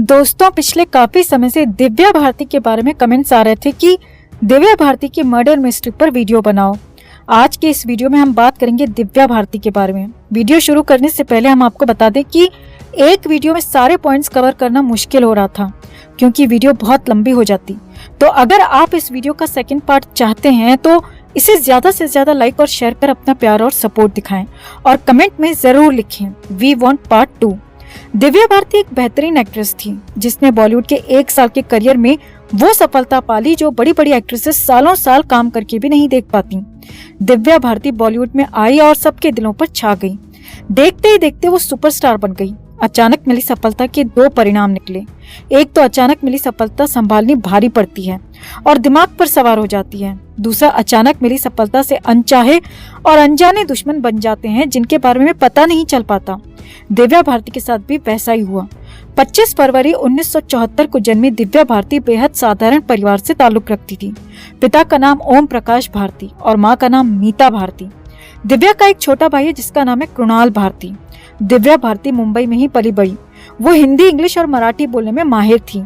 दोस्तों, पिछले काफी समय से दिव्या भारती के बारे में कमेंट्स आ रहे थे कि दिव्या भारती की मर्डर मिस्ट्री पर वीडियो बनाओ। आज के इस वीडियो में हम बात करेंगे दिव्या भारती के बारे में। वीडियो शुरू करने से पहले हम आपको बता दें कि एक वीडियो में सारे पॉइंट्स कवर करना मुश्किल हो रहा था क्योंकि वीडियो बहुत लंबी हो जाती। तो अगर आप इस वीडियो का सेकंड पार्ट चाहते हैं तो इसे ज्यादा से ज्यादा लाइक और शेयर कर अपना प्यार और सपोर्ट दिखाएं और कमेंट में जरूर लिखें we want part 2। Divya Bharti एक बेहतरीन एक्ट्रेस थी जिसने बॉलीवुड के 1 साल के करियर में वो सफलता पाली जो बड़ी बड़ी एक्ट्रेसेस सालों साल काम करके भी नहीं देख पाती। दिव्या भारती बॉलीवुड में आई और सबके दिलों पर छा गई। देखते ही देखते वो सुपरस्टार बन गई। अचानक मिली सफलता के 2 परिणाम निकले। एक तो अचानक मिली सफलता संभालनी भारी पड़ती है और दिमाग पर सवार हो जाती है। दूसरा, अचानक मिली सफलता से अनचाहे और अनजाने दुश्मन बन जाते हैं जिनके बारे में पता नहीं चल पाता। दिव्या भारती के साथ भी वैसा ही हुआ। 25 फरवरी 1974 को जन्मी दिव्या भारती बेहद साधारण परिवार से ताल्लुक रखती थी। पिता का नाम ओम प्रकाश भारती और माँ का नाम मीता भारती। दिव्या का एक छोटा भाई है जिसका नाम है कृणाल भारती। दिव्या भारती मुंबई में ही पली बड़ी। वो हिंदी, इंग्लिश और मराठी बोलने में माहिर थी।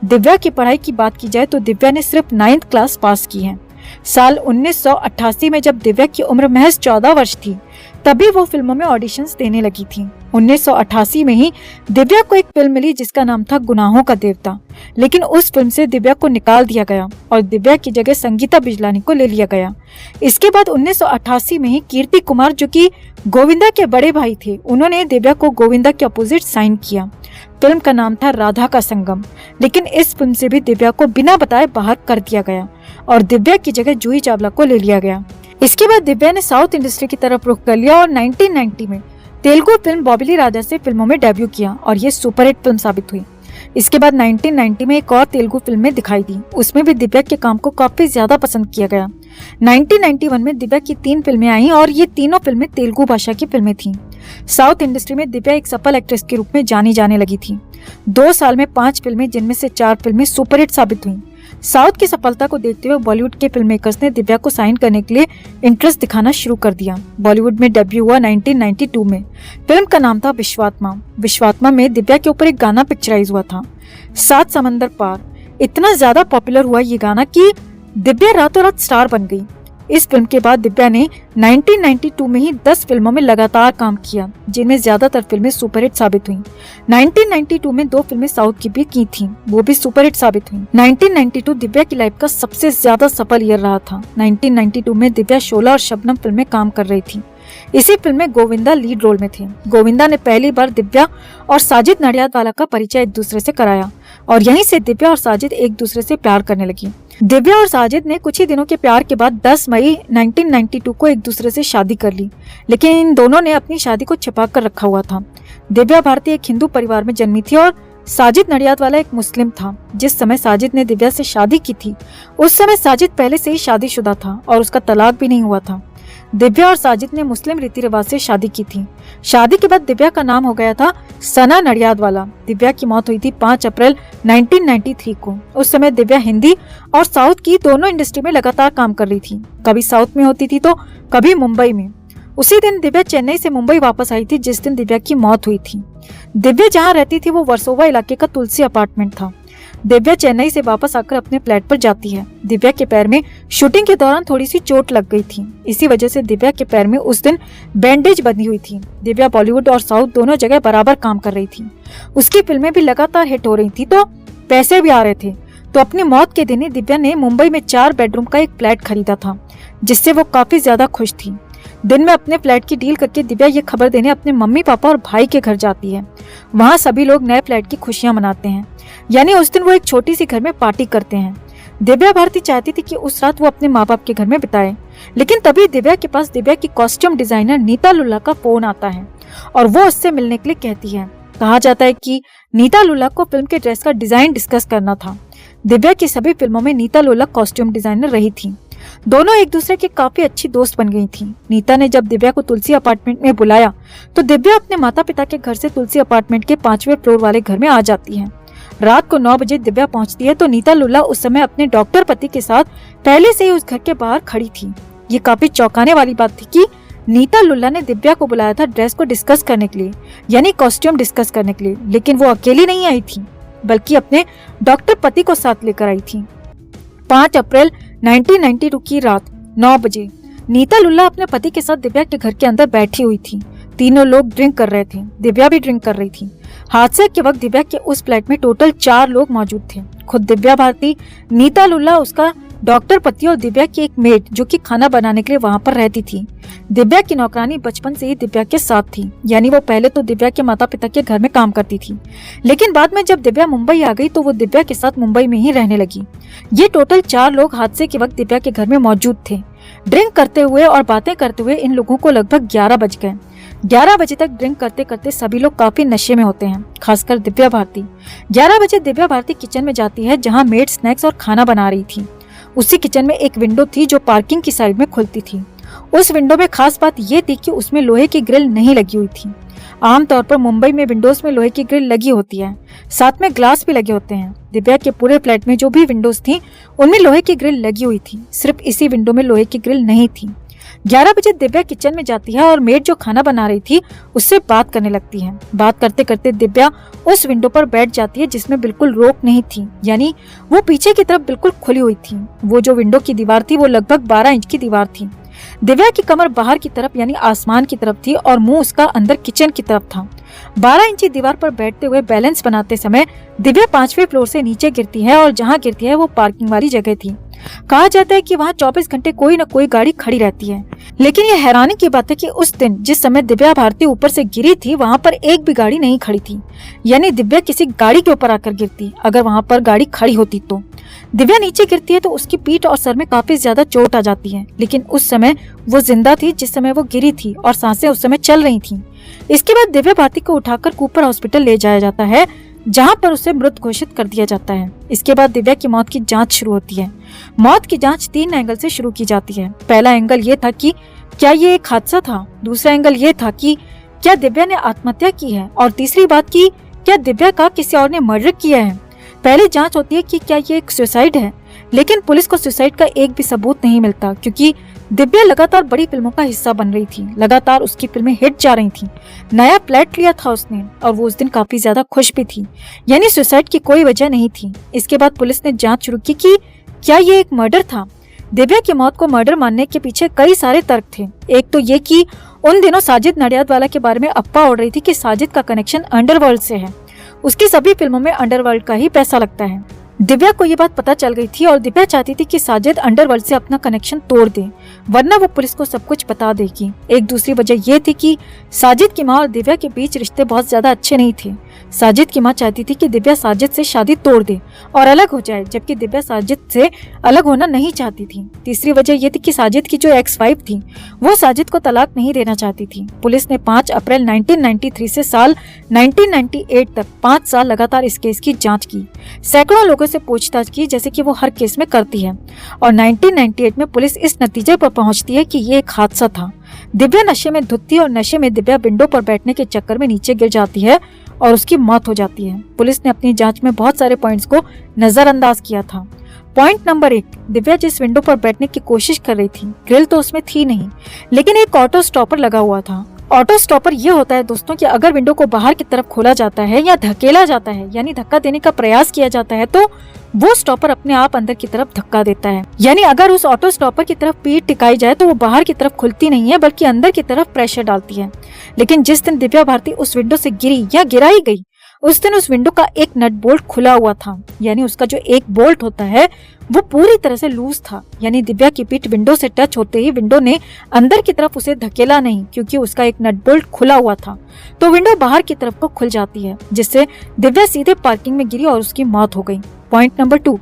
दिव्या की पढ़ाई की बात की जाए तो दिव्या ने सिर्फ 9th क्लास पास की है। साल 1988 में जब दिव्या की उम्र महज 14 वर्ष थी तभी वो फिल्मों में ऑडिशंस देने लगी थी। 1988 में ही दिव्या को एक फिल्म मिली जिसका नाम था गुनाहों का देवता, लेकिन उस फिल्म से दिव्या को निकाल दिया गया और दिव्या की जगह संगीता बिजलानी को ले लिया गया। इसके बाद 1988 में ही कीर्ति कुमार, जो कि गोविंदा के बड़े भाई थे, उन्होंने दिव्या को गोविंदा के अपोजिट साइन किया। फिल्म का नाम था राधा का संगम, लेकिन इस फिल्म से भी दिव्या को बिना बताए बाहर कर दिया गया और दिव्या की जगह जूही चावला को ले लिया गया। इसके बाद दिव्या ने साउथ इंडस्ट्री की तरफ रुख कर लिया और 1990 में तेलुगु फिल्म बॉबिली राजा से फिल्मों में डेब्यू किया और ये सुपरहिट फिल्म साबित हुई। इसके बाद 1990 में एक और तेलुगु फिल्म में दिखाई दी। उसमें भी दिव्या के काम को काफी ज्यादा पसंद किया गया। 1991 में दिव्या की 3 फिल्में आई और ये तीनों फिल्में तेलुगु भाषा की फिल्में थीं। साउथ इंडस्ट्री में दिव्या एक सफल एक्ट्रेस के रूप में जानी जाने लगी थी। 2 साल में 5 फिल्में, जिनमें से 4 फिल्में सुपरहिट साबित हुई। साउथ की सफलता को देखते हुए बॉलीवुड के फिल्म मेकर्स ने दिव्या को साइन करने के लिए इंटरेस्ट दिखाना शुरू कर दिया। बॉलीवुड में डेब्यू हुआ 1992 में। फिल्म का नाम था विश्वात्मा। विश्वात्मा में दिव्या के ऊपर एक गाना पिक्चराइज हुआ था, 7 समंदर पार। इतना ज्यादा पॉपुलर हुआ ये गाना कि दिव्या रातों रात स्टार बन गई। इस फिल्म के बाद दिव्या ने 1992 में ही 10 फिल्मों में लगातार काम किया, जिनमें ज्यादातर फिल्में सुपरहिट साबित हुईं। 1992 में 2 फिल्में साउथ की भी की थीं, वो भी सुपरहिट साबित हुईं। 1992 दिव्या की लाइफ का सबसे ज्यादा सफल ईयर रहा था। 1992 में दिव्या शोला और शबनम फिल्म में काम कर रही थी। इसी फिल्म में गोविंदा लीड रोल में थे। गोविंदा ने पहली बार दिव्या और साजिद नडियादवाला का परिचय एक दूसरे से कराया और यहीं से दिव्या और साजिद एक दूसरे से प्यार करने लगी। दिव्या और साजिद ने कुछ ही दिनों के प्यार के बाद 10 मई 1992 को एक दूसरे से शादी कर ली, लेकिन इन दोनों ने अपनी शादी को छिपा कर रखा हुआ था। दिव्या भारती एक हिंदू परिवार में जन्मी थी और साजिद नडियादवाला एक मुस्लिम था। जिस समय साजिद ने दिव्या से शादी की थी उस समय साजिद पहले से ही शादीशुदा था और उसका तलाक भी नहीं हुआ था। दिव्या और साजिद ने मुस्लिम रीति रिवाज से शादी की थी। शादी के बाद दिव्या का नाम हो गया था सना नडियादवाला। दिव्या की मौत हुई थी 5 अप्रैल 1993 को। उस समय दिव्या हिंदी और साउथ की दोनों इंडस्ट्री में लगातार काम कर रही थी। कभी साउथ में होती थी तो कभी मुंबई में। उसी दिन दिव्या चेन्नई से मुंबई वापस आई थी जिस दिन दिव्या की मौत हुई थी। दिव्या जहाँ रहती थी वो वर्सोवा इलाके का तुलसी अपार्टमेंट था। दिव्या चेन्नई से वापस आकर अपने फ्लैट पर जाती है। दिव्या के पैर में शूटिंग के दौरान थोड़ी सी चोट लग गई थी। इसी वजह से दिव्या के पैर में उस दिन बैंडेज बंधी हुई थी। दिव्या बॉलीवुड और साउथ दोनों जगह बराबर काम कर रही थी। उसकी फिल्में भी लगातार हिट हो रही थी तो पैसे भी आ रहे थे। तो अपनी मौत के दिन ही दिव्या ने मुंबई में 4 बेडरूम का एक फ्लैट खरीदा था, जिससे वो काफी ज्यादा खुश थी। दिन में अपने फ्लैट की डील करके दिव्या ये खबर देने अपने मम्मी पापा और भाई के घर जाती है। वहाँ सभी लोग नए फ्लैट की खुशियां मनाते हैं, यानी उस दिन वो एक छोटी सी घर में पार्टी करते हैं। दिव्या भारती चाहती थी कि उस रात वो अपने माँ बाप के घर में बिताए, लेकिन तभी दिव्या के पास दिव्या की कॉस्ट्यूम डिजाइनर नीता लुल्ला का फोन आता है और वो उससे मिलने के लिए कहती है। कहा जाता है कि नीता लुल्ला को फिल्म के ड्रेस का डिजाइन डिस्कस करना था। दिव्या की सभी फिल्मों में नीता लुल्ला कॉस्ट्यूम डिजाइनर रही थी। दोनों एक दूसरे की काफी अच्छी दोस्त बन गई थी। नीता ने जब दिव्या को तुलसी अपार्टमेंट में बुलाया तो दिव्या अपने माता पिता के घर से तुलसी अपार्टमेंट के 5वें फ्लोर वाले घर में आ जाती है। रात को 9 बजे दिव्या पहुंचती है तो नीता लुल्ला उस समय अपने डॉक्टर पति के साथ पहले से ही उस घर के बाहर खड़ी थी। ये काफी चौंकाने वाली बात थी कि नीता लुल्ला ने दिव्या को बुलाया था ड्रेस को डिस्कस करने के लिए, यानी कॉस्ट्यूम डिस्कस करने के लिए, लेकिन वो अकेली नहीं आई थी। बल्कि अपने डॉक्टर पति को साथ लेकर आई थी। 5 अप्रैल 1992 की रात 9 बजे नीता लुल्ला अपने पति के साथ दिव्या के घर के अंदर बैठी हुई थी। तीनों लोग ड्रिंक कर रहे थे, दिव्या भी ड्रिंक कर रही थी। हादसे के वक्त दिव्या के उस फ्लैट में टोटल 4 लोग मौजूद थे। खुद दिव्या भारती, नीता लुल्ला, उसका डॉक्टर पति और दिव्या की एक मेड जो कि खाना बनाने के लिए वहां पर रहती थी। दिव्या की नौकरानी बचपन से ही दिव्या के साथ थी, यानी वो पहले तो दिव्या के माता पिता के घर में काम करती थी, लेकिन बाद में जब दिव्या मुंबई आ गई तो वो दिव्या के साथ मुंबई में ही रहने लगी। ये टोटल 4 लोग हादसे के वक्त दिव्या के घर में मौजूद थे। ड्रिंक करते हुए और बातें करते हुए इन लोगों को लगभग 11 बज गए। 11 बजे तक ड्रिंक करते करते सभी लोग काफी नशे में होते हैं, खासकर दिव्या भारती। 11 बजे दिव्या भारती किचन में जाती है जहां मेड स्नैक्स और खाना बना रही थी। उसी किचन में एक विंडो थी जो पार्किंग की साइड में खुलती थी। उस विंडो में खास बात ये थी कि उसमें लोहे की ग्रिल नहीं लगी हुई थी। आमतौर पर मुंबई में विंडोज में लोहे की ग्रिल लगी होती है, साथ में ग्लास भी लगे होते हैं। दिव्या के पूरे फ्लैट में जो भी विंडोज थी उनमें लोहे की ग्रिल लगी हुई थी, सिर्फ इसी विंडो में लोहे की ग्रिल नहीं थी। 11 बजे दिव्या किचन में जाती है और मेड जो खाना बना रही थी उससे बात करने लगती है। बात करते करते दिव्या उस विंडो पर बैठ जाती है जिसमें बिल्कुल रोक नहीं थी, यानी वो पीछे की तरफ बिल्कुल खुली हुई थी। वो जो विंडो की दीवार थी वो लगभग 12 इंच की दीवार थी। दिव्या की कमर बाहर की तरफ यानी आसमान की तरफ थी और मुंह उसका अंदर किचन की तरफ था। 12 इंची दीवार पर बैठते हुए बैलेंस बनाते समय दिव्या 5वें फ्लोर से नीचे गिरती है और जहाँ गिरती है वो पार्किंग वाली जगह थी। कहा जाता है कि वहाँ 24 घंटे कोई न कोई गाड़ी खड़ी रहती है, लेकिन ये हैरानी की बात है कि उस दिन जिस समय दिव्या भारती ऊपर से गिरी थी वहाँ पर एक भी गाड़ी नहीं खड़ी थी, यानी दिव्या किसी गाड़ी के ऊपर आकर गिरती। अगर वहाँ पर गाड़ी खड़ी होती तो दिव्या नीचे गिरती है तो उसकी पीठ और सर में काफी ज्यादा चोट आ जाती है, लेकिन उस समय वो जिंदा थी जिस समय वो गिरी थी और सांसें उस समय चल रही थी। इसके बाद दिव्या भारती को उठाकर कूपर हॉस्पिटल ले जाया जाता है जहां पर उसे मृत घोषित कर दिया जाता है। इसके बाद दिव्या की मौत की जांच शुरू होती है। मौत की जांच 3 एंगल से शुरू की जाती है। पहला एंगल ये था कि क्या ये एक हादसा था, दूसरा एंगल ये था कि क्या दिव्या ने आत्महत्या की है, और तीसरी बात की क्या दिव्या का किसी और ने मर्डर किया है। पहली जांच होती है कि क्या ये एक सुसाइड है, लेकिन पुलिस को सुसाइड का एक भी सबूत नहीं मिलता क्योंकि दिव्या लगातार बड़ी फिल्मों का हिस्सा बन रही थी, लगातार उसकी फिल्में हिट जा रही थी, नया फ्लैट लिया था उसने और वो उस दिन काफी ज्यादा खुश भी थी, यानी सुसाइड की कोई वजह नहीं थी। इसके बाद पुलिस ने जांच शुरू की कि क्या ये एक मर्डर था। दिव्या की मौत को मर्डर मानने के पीछे कई सारे तर्क थे। एक तो ये कि उन दिनों साजिद नडियादवाला के बारे में अफवाह उड़ रही थी कि साजिद का कनेक्शन अंडरवर्ल्ड से है, उसकी सभी फिल्मों में अंडरवर्ल्ड का ही पैसा लगता है। दिव्या को ये बात पता चल गई थी और दिव्या चाहती थी कि साजिद अंडरवर्ल्ड से अपना कनेक्शन तोड़ दे, वरना वो पुलिस को सब कुछ बता देगी। एक दूसरी वजह ये थी कि साजिद की माँ और दिव्या के बीच रिश्ते बहुत ज्यादा अच्छे नहीं थे। साजिद की माँ चाहती थी कि दिव्या साजिद से शादी तोड़ दे और अलग हो जाए, जबकि दिव्या साजिद से अलग होना नहीं चाहती थी। तीसरी वजह ये थी कि साजिद की जो एक्स वाइफ थी वो साजिद को तलाक नहीं देना चाहती थी। पुलिस ने 5 अप्रैल 1993 से साल 1998 तक 5 साल लगातार इस केस की जांच की, सैकड़ों लोगों से पूछताछ की जैसे कि वो हर केस में करती है, और 1998 में पुलिस इस नतीजे पर पहुंचती है कि ये एक हादसा था। दिव्या नशे में धुत थी और नशे में दिव्या विंडो पर बैठने के चक्कर में नीचे गिर जाती है और उसकी मौत हो जाती है। पुलिस ने अपनी जांच में बहुत सारे पॉइंट्स को नजरअंदाज किया था। पॉइंट नंबर 1, दिव्या जिस विंडो पर बैठने की कोशिश कर रही थी ग्रिल तो उसमें थी नहीं, लेकिन एक ऑटो स्टॉपर लगा हुआ था। ऑटो स्टॉपर ये होता है दोस्तों कि अगर विंडो को बाहर की तरफ खोला जाता है या धकेला जाता है, यानी धक्का देने का प्रयास किया जाता है, तो वो स्टॉपर अपने आप अंदर की तरफ धक्का देता है। यानी अगर उस ऑटो स्टॉपर की तरफ पीठ टिकाई जाए तो वो बाहर की तरफ खुलती नहीं है बल्कि अंदर की तरफ प्रेशर डालती है। लेकिन जिस दिन दिव्या भारती उस विंडो से गिरी या गिराई गई उस दिन उस विंडो का एक नट बोल्ट खुला हुआ था, यानी उसका जो एक बोल्ट होता है वो पूरी तरह से लूज था। यानी दिव्या की पीठ विंडो से टच होते ही विंडो ने अंदर की तरफ उसे धकेला नहीं, क्योंकि उसका एक नट बोल्ट खुला हुआ था, तो विंडो बाहर की तरफ को खुल जाती है, जिससे दिव्या सीधे पार्किंग में गिरी और उसकी मौत हो गई। पॉइंट नंबर 2,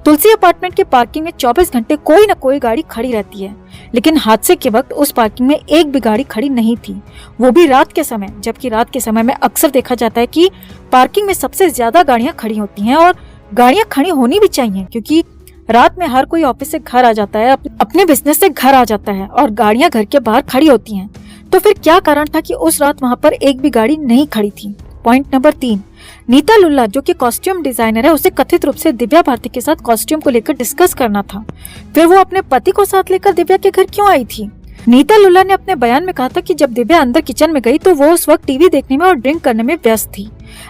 तुलसी अपार्टमेंट के पार्किंग में 24 घंटे कोई न कोई गाड़ी खड़ी रहती है, लेकिन हादसे के वक्त उस पार्किंग में एक भी गाड़ी खड़ी नहीं थी, वो भी रात के समय। जबकि रात के समय में अक्सर देखा जाता है कि पार्किंग में सबसे ज्यादा गाड़ियां खड़ी होती हैं, और गाड़ियां खड़ी होनी भी चाहिए क्योंकि रात में हर कोई ऑफिस से घर आ जाता है, अपने बिजनेस से घर आ जाता है, और गाड़ियां घर के बाहर खड़ी होती हैं। तो फिर क्या कारण था कि उस रात वहां पर एक भी गाड़ी नहीं खड़ी थी। पॉइंट नंबर 3, नीता लुल्ला जो कि कॉस्ट्यूम डिजाइनर है, उसे कथित रूप से दिव्या भारती के साथ कॉस्ट्यूम को लेकर डिस्कस करना था। फिर वो अपने पति को साथ लेकर दिव्या के घर क्यों आई थी? नीता लुल्ला ने अपने बयान में कहा था कि जब दिव्या अंदर किचन में गई तो वो उस वक्त टीवी देखने में और ड्रिंक करने में व्यस्त थी,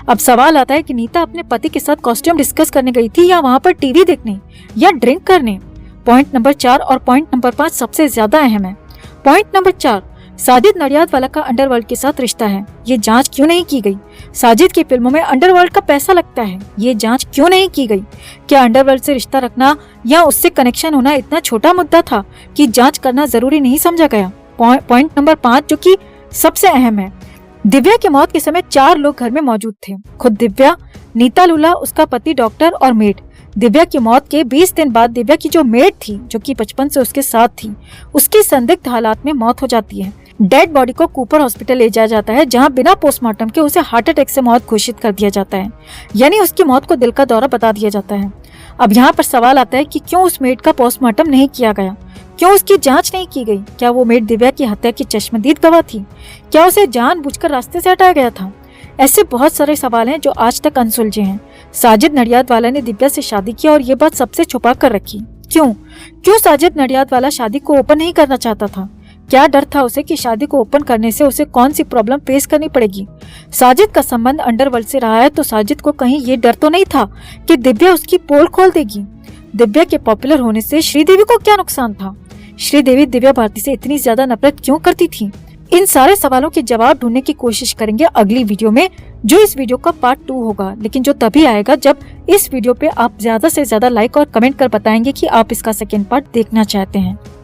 अब सवाल आता है कि नीता अपने पति के साथ कॉस्ट्यूम डिस्कस करने गई थी या वहाँ पर टीवी देखने या ड्रिंक करने। पॉइंट नंबर 4 और पॉइंट नंबर 5 सबसे ज्यादा अहम है। पॉइंट नंबर 4, साजिद नडियादवाला का अंडरवर्ल्ड के साथ रिश्ता है, ये जांच क्यों नहीं की गई? साजिद की फिल्मों में अंडरवर्ल्ड का पैसा लगता है, ये जांच क्यों नहीं की गई? क्या अंडरवर्ल्ड से रिश्ता रखना या उससे कनेक्शन होना इतना छोटा मुद्दा था कि जांच करना जरूरी नहीं समझा गया? पॉइंट नंबर 5 जो कि सबसे अहम है, दिव्या की मौत के समय 4 लोग घर में मौजूद थे। खुद दिव्या, नीता लुला, उसका पति डॉक्टर और मेड। दिव्या की मौत के 20 दिन बाद दिव्या की जो मेड थी, जो कि बचपन से उसके साथ थी, उसकी संदिग्ध हालात में मौत हो जाती है। डेड बॉडी को कूपर हॉस्पिटल ले जाया जाता है, जहां बिना पोस्टमार्टम के उसे हार्ट अटैक से मौत घोषित कर दिया जाता है, यानी उसकी मौत को दिल का दौरा बता दिया जाता है। अब यहाँ पर सवाल आता है कि क्यों उस मेड का पोस्टमार्टम नहीं किया गया, क्यों उसकी जांच नहीं की गई? क्या वो मेड दिव्या की हत्या की चश्मदीद गवाह थी? क्या उसे जानबूझकर रास्ते से हटाया गया था? ऐसे बहुत सारे सवाल हैं जो आज तक अनसुलझे हैं। साजिद नडियादवाला ने दिव्या से शादी की और ये बात सबसे छुपा कर रखी। क्यों साजिद नडियादवाला शादी को ओपन नहीं करना चाहता था? क्या डर था उसे कि शादी को ओपन करने से उसे कौन सी प्रॉब्लम फेस करनी पड़ेगी? साजिद का संबंध अंडरवर्ल्ड से रहा है, तो साजिद को कहीं ये डर तो नहीं था कि दिव्या उसकी पोल खोल देगी? दिव्या के पॉपुलर होने से श्रीदेवी को क्या नुकसान था? श्रीदेवी दिव्या भारती से इतनी ज्यादा नफरत क्यों करती थी? इन सारे सवालों के जवाब ढूंढने की कोशिश करेंगे अगली वीडियो में, जो इस वीडियो का पार्ट 2 होगा, लेकिन जो तभी आएगा जब इस वीडियो पे आप ज्यादा से ज्यादा लाइक और कमेंट कर बताएंगे कि आप इसका सेकेंड पार्ट देखना चाहते हैं।